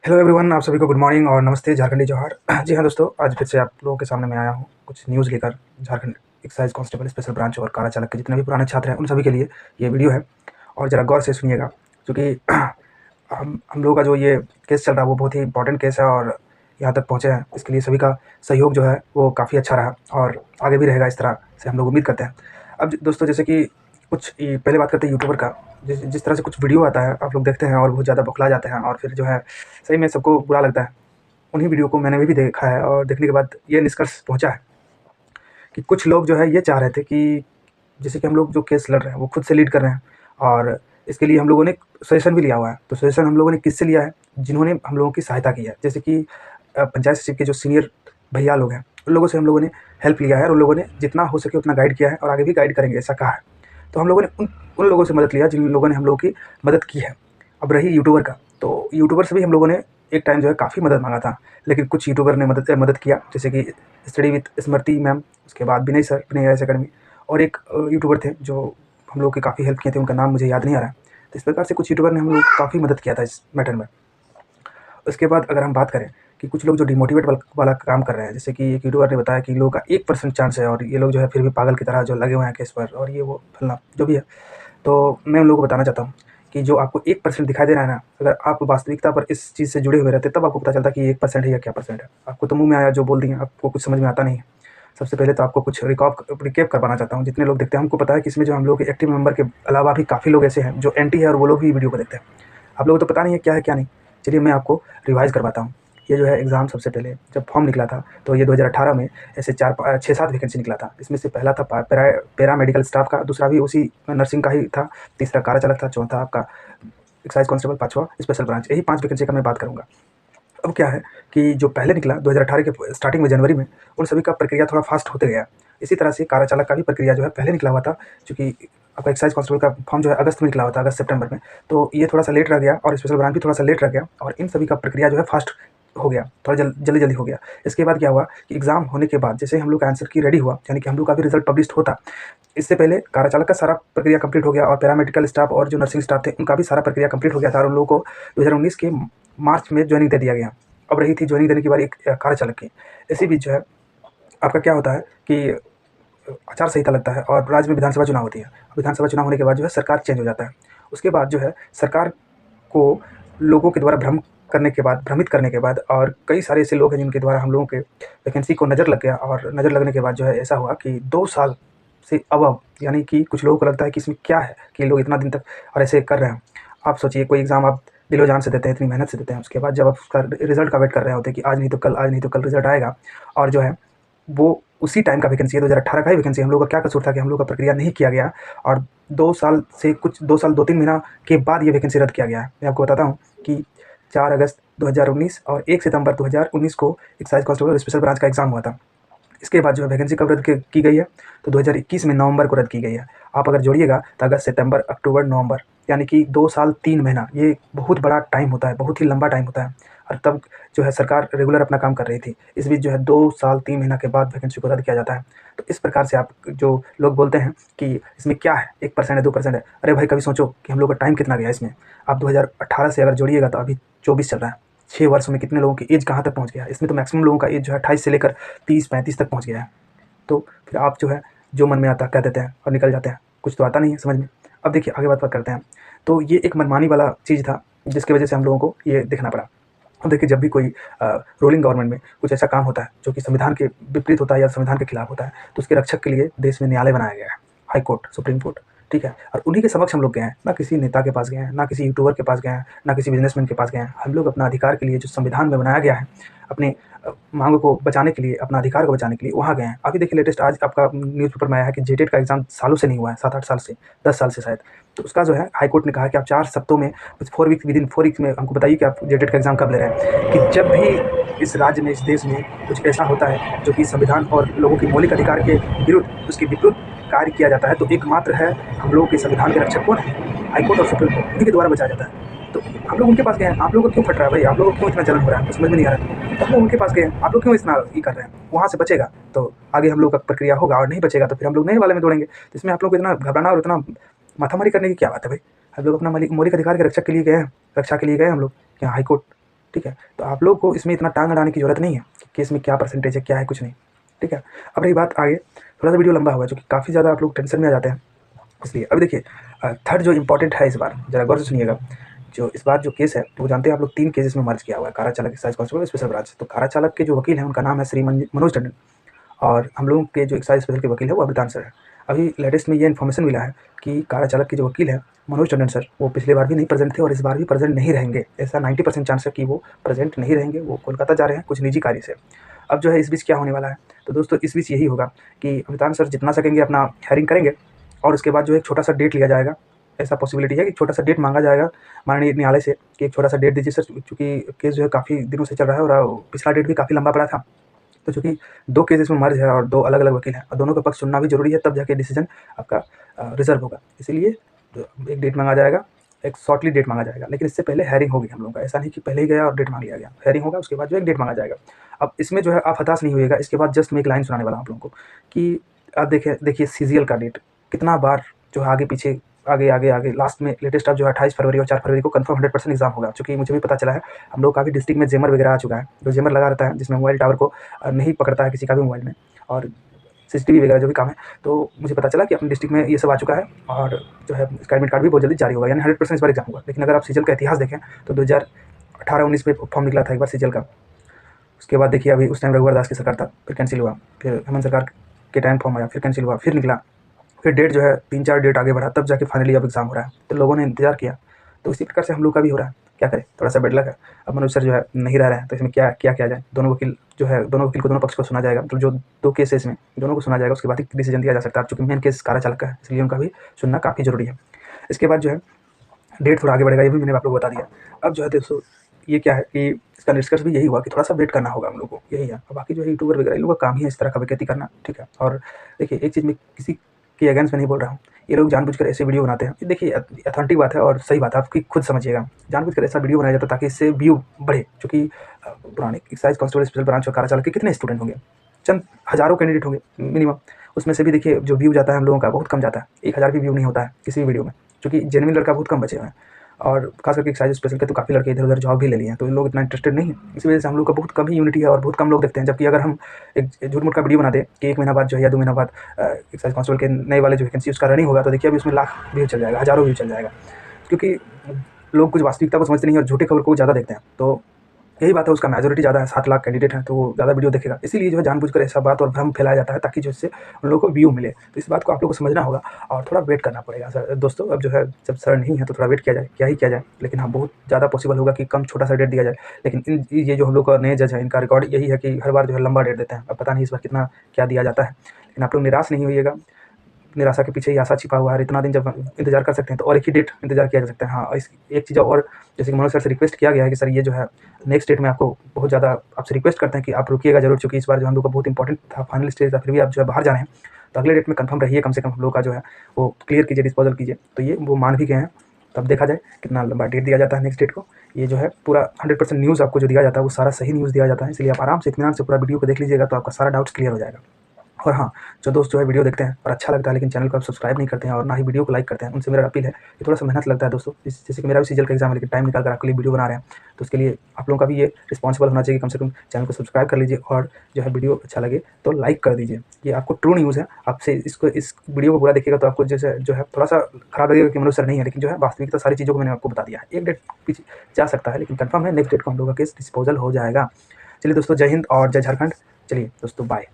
Hello everyone, आप सभी को गुड मॉर्निंग और नमस्ते झारखंडी जोहार। जी हाँ दोस्तों, आज फिर से आप लोगों के सामने मैं आया हूँ कुछ न्यूज़ लेकर। Jharkhand excise constable special branch और कारा चालक के जितने भी पुराने छात्र हैं उन सभी के लिए ये वीडियो है। और ज़रा गौर से सुनिएगा, क्योंकि हम लोगों का जो ये केस चल रहा है वो बहुत ही इंपॉर्टेंट केस है और यहाँ तक पहुँचे हैं, इसके लिए सभी का सहयोग जो है वो काफ़ी अच्छा रहा और आगे भी रहेगा, इस तरह से हम लोग उम्मीद करते हैं। अब दोस्तों, जैसे कि कुछ पहले बात करते हैं यूट्यूबर का। जिस तरह से कुछ वीडियो आता है आप लोग देखते हैं और बहुत ज़्यादा बौखला जाते हैं और फिर जो है सही में सबको बुरा लगता है। उन्हीं वीडियो को मैंने भी देखा है और देखने के बाद ये निष्कर्ष पहुँचा है कि कुछ लोग जो है ये चाह रहे थे कि जैसे कि हम लोग जो केस लड़ रहे हैं वो खुद से लीड कर रहे हैं और इसके लिए हम लोगों ने सजेशन भी लिया हुआ है। तो सजेशन हम लोगों ने किससे लिया है? जिन्होंने हम लोगों की सहायता की है, जैसे कि पंचायत सचिव के जो सीनियर भैया लोग हैं उन लोगों से हम लोगों ने हेल्प लिया है और उन लोगों ने जितना हो सके उतना गाइड किया है और आगे भी गाइड करेंगे, ऐसा कहा है। तो हम लोगों ने उन लोगों से मदद लिया जिन लोगों ने हम लोगों की मदद की है। अब रही यूट्यूबर का, तो यूट्यूबर से भी हम लोगों ने एक टाइम जो है काफ़ी मदद मांगा था, लेकिन कुछ यूट्यूबर ने मदद किया, जैसे कि स्टडी विद स्मृति मैम, उसके बाद विनय सर, विनय आईएएस अकेडमी, और एक यूट्यूबर थे जो हम लोग की काफ़ी हेल्प किए थे, उनका नाम मुझे याद नहीं आ रहा है। तो इस प्रकार से कुछ यूट्यूबर ने हम लोग को काफ़ी मदद किया था इस मैटर में। उसके बाद अगर हम बात करें कि कुछ लोग जो डिमोटिवेट वाला काम कर रहे हैं, जैसे कि एक यूट्यूबर ने बताया कि लोगों का 1% चांस है और ये लोग जो है फिर भी पागल की तरह जो लगे हुए हैं केस पर और ये वो फलना जो भी है। तो मैं उन लोगों को बताना चाहता हूँ कि जो आपको 1% दिखाई दे रहा है ना, अगर आप वास्तविकता पर इस चीज़ से जुड़े हुए रहते तब आपको पता चलता कि ये 1% है या क्या परसेंट है। आपको तो मुँह में आया जो बोल दिए, आपको कुछ समझ में आता नहीं है। सबसे पहले तो आपको कुछ रिकैप करवाना चाहता हूँ। जितने लोग देखते हैं हमको पता है कि इसमें जो हम लोग के एक्टिव मेंबर के अलावा भी काफ़ी लोग ऐसे हैं जो एंटी है और वो लोग भी वीडियो को देखते हैं। आप लोगों को तो पता नहीं है क्या है क्या नहीं। चलिए मैं आपको रिवाइज़ करवाता हूँ। ये जो है एग्ज़ाम, सबसे पहले जब फॉर्म निकला था तो ये 2018 में ऐसे 6-7 वैकेंसी निकला था। इसमें से पहला था पैरा मेडिकल स्टाफ का, दूसरा भी उसी नर्सिंग का ही था, तीसरा कारा चालक था, चौथा आपका एक्साइज कांस्टेबल, पाँचवां स्पेशल ब्रांच। यही 5 वैकेंसी का मैं बात करूँगा। अब क्या है कि जो पहले निकला 2018 के स्टार्टिंग में जनवरी में, उन सभी का प्रक्रिया थोड़ा फास्ट होते गया। इसी तरह से कारा चालक का भी प्रक्रिया जो है पहले निकला हुआ था, चूँकि आपका एक्साइज कांस्टेबल का फॉर्म जो है अगस्त में निकला हुआ था, अगस्त सितंबर में। तो ये थोड़ा सा लेट रह गया और स्पेशल ब्रांच भी थोड़ा सा लेट रह गया और इन सभी का प्रक्रिया जो है फास्ट हो गया, थोड़ा जल्दी हो गया। इसके बाद क्या हुआ कि एग्ज़ाम होने के बाद जैसे ही हम लोग का आंसर की रेडी हुआ, यानी कि हम लोग का भी रिजल्ट पब्लिश होता, इससे पहले कारा चालक का सारा प्रक्रिया कंप्लीट हो गया और पैरामेडिकल स्टाफ और जो नर्सिंग स्टाफ थे उनका भी सारा प्रक्रिया कंप्लीट हो गया था और उन लोगों को 2019 के मार्च में ज्वाइनिंग दे दिया गया। अब रही थी ज्वाइनिंग देने की बारी एक कारा चालक की। इसी बीच जो है आपका क्या होता है कि आचार संहिता लगता है और राज्य में विधानसभा चुनाव होती है। विधानसभा चुनाव होने के बाद जो है सरकार चेंज हो जाता है। उसके बाद जो है सरकार को लोगों के द्वारा भ्रमित करने के बाद और कई सारे ऐसे लोग हैं जिनके द्वारा हम लोगों के वैकेंसी को नज़र लग गया और नज़र लगने के बाद जो है ऐसा हुआ कि 2 साल से अबव, यानी कि कुछ लोगों को लगता है कि इसमें क्या है कि लोग इतना दिन तक और ऐसे कर रहे हैं। आप सोचिए, कोई एग्ज़ाम आप दिलो-जान से देते हैं, इतनी मेहनत से देते हैं, उसके बाद जब आप उसका रिज़ल्ट का वेट कर रहे होते हैं कि आज नहीं तो कल, आज नहीं तो कल रिज़ल्ट आएगा, और जो है वो उसी टाइम का वैकेंसी है, 2018 का ही वैकेंसी है। हम लोग का क्या कसूर था कि हम लोग का प्रक्रिया नहीं किया गया और 2 साल से कुछ 2 साल 2-3 महीना के बाद ये वैकेंसी रद्द किया गया है। मैं आपको बताता हूँ कि 4 अगस्त 2019 और 1 सितंबर 2019 को एक्साइज कांस्टेबल और स्पेशल ब्रांच का एग्ज़ाम हुआ था। इसके बाद जो है वैकेंसी कब रद्द की गई है, तो 2021 में नवंबर को रद्द की गई है। आप अगर जोड़िएगा तो अगस्त, सितंबर, अक्टूबर, नवंबर, यानी कि 2 साल 3 महीना, ये बहुत बड़ा टाइम होता है, बहुत ही लंबा टाइम होता है। और तब जो है सरकार रेगुलर अपना काम कर रही थी। इस बीच जो है 2 साल 3 महीना के बाद वैकेंसी को रद्द किया जाता है। तो इस प्रकार से आप जो लोग बोलते हैं कि इसमें क्या है, 1% है, 2% है, अरे भाई कभी सोचो कि हम लोग का टाइम कितना गया इसमें। आप 2018 से अगर जोड़िएगा तो अभी 24 चल रहा है। 6 वर्षों में कितने लोगों की एज कहाँ तक पहुँच गया है। इसमें तो मैक्सिमम लोगों का एज जो है 28 से लेकर 30-35 तक पहुँच गया है। तो फिर आप जो है जो मन में आता कह देते हैं और निकल जाते हैं, कुछ तो आता नहीं है समझ में। अब देखिए आगे बात करते हैं। तो ये एक मनमानी वाला चीज़ था जिसकी वजह से हम लोगों को ये देखना पड़ा। अब देखिए, जब भी कोई रूलिंग गवर्नमेंट में कुछ ऐसा काम होता है जो कि संविधान के विपरीत होता है या संविधान के खिलाफ होता है, तो उसके रक्षक के लिए देश में न्यायालय बनाया गया है, हाई कोर्ट, सुप्रीम कोर्ट, ठीक है। और उन्हीं के समक्ष हम लोग गए हैं, ना किसी नेता के पास गए हैं, ना किसी यूट्यूबर के पास गए हैं, ना किसी बिजनेसमैन के पास गए हैं। हम लोग अपना अधिकार के लिए जो संविधान में बनाया गया है, अपने मांगों को बचाने के लिए, अपना अधिकार को बचाने के लिए वहाँ गए हैं। अभी देखिए लेटेस्ट आज आपका न्यूज़पेपर में आया है कि जेटेट का एग्ज़ाम सालों से नहीं हुआ है, 7-8 साल से, 10 साल से शायद। तो उसका जो है हाई कोर्ट ने कहा कि आप 4 सप्ताह में, कुछ 4 वीक, विदिन 4 वीक्स में हमको बताइए कि आप जेटेट का एग्ज़ाम कब ले रहे हैं। कि जब भी इस राज्य में, इस देश में कुछ ऐसा होता है जो कि संविधान और लोगों के मौलिक अधिकार के विरुद्ध, उसके विपरीत कार्य किया जाता है, तो एकमात्र है हम लोगों के संविधान के रक्षक कौन है? हाई कोर्ट और सुप्रीम कोर्ट, उन्हीं के द्वारा बचाया जाता है। तो हम लोग उनके पास गए हैं। आप लोगों को क्यों फट रहा है भाई? आप लोगों को क्यों इतना जलन हो रहा है? कुछ समझ में नहीं आ रहा है। तो हम लोग उनके पास गए हैं, आप लोग क्यों इतना ये कर रहे हैं? वहाँ से बचेगा तो आगे हम लोग का प्रक्रिया होगा और नहीं बचेगा तो फिर हम लोग नए वाले में दौड़ेंगे। तो इसमें आप लोग को इतना घबराना और इतना माथामारी करने की क्या बात है भाई? हम लोग अपना मौलिक अधिकार के रक्षक के लिए गए हैं, रक्षा के लिए गए हम लोग यहाँ हाई कोर्ट, ठीक है। तो आप लोग को इसमें इतना टांग अड़ाने की ज़रूरत नहीं है कि केस में क्या परसेंटेज है, क्या है, कुछ नहीं, ठीक है। अब रही बात आगे, थोड़ा सा वीडियो लंबा होगा क्योंकि काफ़ी ज़्यादा आप लोग टेंशन में आ जाते हैं, इसलिए। अभी देखिए थर्ड जो इम्पोर्टेंट है इस बार, ज़रा गौर से सुनिएगा। जो इस बार जो केस है, तो वो जानते हैं आप लोग 3 केसेस में मर्ज किया हुआ है, कारा चालक एक्साइज कांस्टेबल स्पेशल ब्रांच। तो कारा चालक के जो वकील हैं उनका नाम है श्री मनोज टंडन, और हम लोगों के जो एक्साइज स्पेशल के वकील है वो अमिताभ सर है। अभी लेटेस्ट में ये इन्फॉर्मेशन मिला है कि कारा चालक के जो वकील है मनोज टंडन सर, वो पिछले बार भी नहीं प्रेजेंट थे और इस बार भी प्रेजेंट नहीं रहेंगे। ऐसा 90% चांस है कि वो प्रेजेंट नहीं रहेंगे, वो कोलकाता जा रहे हैं कुछ निजी कार्य से। अब जो है इस बीच क्या होने वाला है, तो दोस्तों इस बीच यही होगा कि अमिताभ सर जितना सकेंगे अपना हायरिंग करेंगे, और उसके बाद जो है एक छोटा सा डेट लिया जाएगा। ऐसा पॉसिबिलिटी है कि छोटा सा डेट मांगा जाएगा माननीय न्यायालय से कि एक छोटा सा डेट दीजिए सर, क्योंकि केस जो है काफ़ी दिनों से चल रहा है और पिछला डेट भी काफ़ी लंबा पड़ा था। तो चूँकि 2 केस इसमें मर्ज है और 2 अलग-अलग वकील हैं और दोनों का पक्ष सुनना भी ज़रूरी है, तब जाके डिसीजन आपका रिज़र्व होगा। इसीलिए एक डेट माँगा जाएगा, एक शॉर्टली डेट माँगा जाएगा, लेकिन इससे पहले हेयरिंग होगी हम लोगों का। ऐसा नहीं कि पहले ही गया और डेट माँग लिया गया। हेयरिंग होगा, उसके बाद जो एक डेट माँगा जाएगा। अब इसमें जो है आप हताश नहीं होइएगा, इसके बाद जस्ट मैं एक लाइन सुनाने वाला हूँ आप लोगों को कि आप देखिए सीजीएल का डेट कितना बार जो है आगे-पीछे, आगे लास्ट में लेटेस्ट अब जो है 28 फरवरी और 4 फरवरी को कंफर्म 100% एग्जाम होगा। चूँकि मुझे भी पता चला है, हम लोग काफ़ी डिस्ट्रिक्ट में जैमर वगैरह आ चुका है। जो जैमर लगा रहता है जिसमें मोबाइल टावर को नहीं पकड़ता है किसी का भी मोबाइल में, और सीसीटीवी वगैरह जो भी काम है, तो मुझे पता चला कि अपने डिस्ट्रिक्ट में ये सब आ चुका है और जो है इसका एडमिट कार्ड भी बहुत जल्दी जारी होगा, यानी 100% इस बार एग्जाम होगा। लेकिन अगर आप सीजीएल का इतिहास देखें तो 2018-19 में फॉर्म निकला था एक बार सीजीएल का। उसके बाद देखिए अभी उस टाइम रघुवर दास की सरकार था, फिर कैंसिल हुआ, फिर हेमंत सरकार के टाइम फॉर्म आया, फिर कैंसिल हुआ, फिर निकला, फिर डेट जो है 3-4 डेट आगे बढ़ा, तब जाके फाइनली अब एग्जाम हो रहा है। तो लोगों ने इंतजार किया, तो इसी प्रकार से हम लोग का भी हो रहा है। क्या करें, थोड़ा सा बेड लक है। अब मनोज सर जो है नहीं रह रहे हैं, तो इसमें क्या क्या किया जाए। दोनों वकील जो है, दोनों वकील को दोनों पक्ष को सुना जाएगा, मतलब जो 2 केस है इसमें दोनों को सुना जाएगा, उसके बाद ही डिसीजन दिया जा सकता है। चूँकि मेन केस कारा चालक का है, इसलिए उनका भी सुनना काफ़ी ज़रूरी है। इसके बाद जो है डेट थोड़ा आगे बढ़ेगा, ये भी मैंने आप लोग को बता दिया। अब जो है दोस्तों ये क्या है कि इसका निष्कर्ष भी यही हुआ कि थोड़ा-सा वेट करना होगा हम लोग को, यही है। और बाकी जो है यूट्यूबर वगैरह इन लोगों का काम ही है इस तरह का बेइज्जती करना, ठीक है। और देखिए एक चीज़ मैं किसी के अगेंस्ट में नहीं बोल रहा हूँ, ये लोग जानबूझकर ऐसे वीडियो बनाते हैं। ये देखिए ऑथेंटिक बात है और सही बात है, आपकी खुद समझिएगा। जानबूझकर ऐसा वीडियो बनाया जाता है ताकि इससे व्यू बढ़े, चूँकि पुराने एक्साइज कांस्टेबल स्पेशल ब्रांच और कारा चालक के कितने स्टूडेंट होंगे, चंद हज़ारों कैंडिडेट होंगे मिनिमम। उसमें से भी देखिए जो व्यू जाता है हम लोगों का बहुत कम जाता है, 1000 भी व्यू नहीं होता है किसी भी वीडियो में, क्योंकि जेन्युइन लड़का बहुत कम बचे हुए हैं। और खास करके एक्साइज स्पेशल के तो काफ़ी लड़के इधर-उधर जॉब भी ले लिए हैं, तो इन लोग इतना इंटरेस्टेड नहीं है। इसी वजह से हम लोग का बहुत कम ही यूनिटी है और बहुत कम लोग देखते हैं। जबकि अगर हम एक झूठ-मूठ का वीडियो बना दें कि 1 महीना बाद जो है या 2 महीना बाद एक्साइज कांस्टेबल के नए वाले जो वैकेंसी उसका रनिंग होगा, तो देखिए अभी उसमें लाख व्यू चल जाएगा, हज़ारों व्यू चल जाएगा। क्योंकि लोग कुछ वास्तविकता को समझते नहीं और झूठी खबर को ज़्यादा देखते हैं। तो यही बात है, उसका मेजॉरिटी ज़्यादा है, 7 लाख कैंडिडेट हैं, तो वो ज़्यादा वीडियो देखेगा। इसीलिए जो है जानबूझकर ऐसा बात और भ्रम फैलाया जाता है ताकि जिससे उन लोगों को व्यू मिले। तो इस बात को आप लोगों को समझना होगा और थोड़ा वेट करना पड़ेगा सर दोस्तों। अब जो है जब सर नहीं है तो थोड़ा वेट किया जाए, क्या ही किया जाए। लेकिन हाँ, बहुत ज़्यादा पॉसिबल होगा कि कम छोटा-सा डेट दिया जाए। लेकिन ये जो हम लोग का नए जज हैं, इनका रिकॉर्ड यही है कि हर बार जो है लंबा डेट देते हैं। अब पता नहीं इस बार कितना क्या दिया जाता है। लेकिन आप लोग निराश नहीं होइएगा, निराशा के पीछे ही आशा छिपा हुआ है। इतना दिन जब इंतजार कर सकते हैं तो और एक ही डेट इंतजार किया जा सकता है। हाँ, इस एक चीज़ और, जैसे कि मनोज सर से रिक्वेस्ट किया गया है कि सर ये जो है नेक्स्ट डेट में आपको बहुत ज़्यादा आपसे रिक्वेस्ट करते हैं कि आप रुकिएगा ज़रूर, चूँकि इस बार जो हम लोग का बहुत इंपॉर्टेंट था, फाइनल स्टेज था, फिर भी आप जो है बाहर जा रहे हैं, तो अगले डेट में कंफर्म रहिए, कम से कम हम लोग का जो है वो क्लियर कीजिए, डिस्पोजल कीजिए। तो ये वो मान भी गए हैं। तब देखा जाए कितना लंबा डेट दिया जाता है नेक्स्ट डेट को। ये जो है पूरा 100% न्यूज़ आपको जो दिया जाता है वो सारा सही न्यूज़ दिया जाता है, इसलिए आप आराम से इत्मीनान से पूरा वीडियो को देख लीजिएगा, तो आपका सारा डाउट्स क्लियर हो जाएगा। और हाँ, जो दोस्त जो है वीडियो देखते हैं और अच्छा लगता है लेकिन चैनल को आप सब्सक्राइब नहीं करते हैं और ना ही वीडियो को लाइक करते हैं, उनसे मेरा अपील है कि थोड़ा सा मेहनत लगता है दोस्तों। जैसे कि मेरा भी सीजीएल का एग्जाम है, लेकिन टाइम निकाल कर आपके लिए वीडियो बना रहे हैं, तो उसके लिए आप लोगों का भी ये रिस्पॉन्सिबल होना चाहिए, कम से कम चैनल को सब्सक्राइब कर लीजिए और जो है वीडियो अच्छा लगे तो लाइक कर दीजिए। ये आपको ट्रू न्यूज़ है। आपसे इस वीडियो को पूरा देखिएगा तो आपको जैसे जो है थोड़ा सा खराब लगेगा कि मनोज सर नहीं है, लेकिन जो है वास्तविकता सारी चीज़ों को मैंने आपको बता दिया है। एक डेट पीछे जा सकता है, लेकिन कंफर्म है नेक्स्ट डेट को हम लोग का केस डिस्पोजल हो जाएगा। चलिए दोस्तों, जय हिंद और जय झारखंड। चलिए दोस्तों, बाय।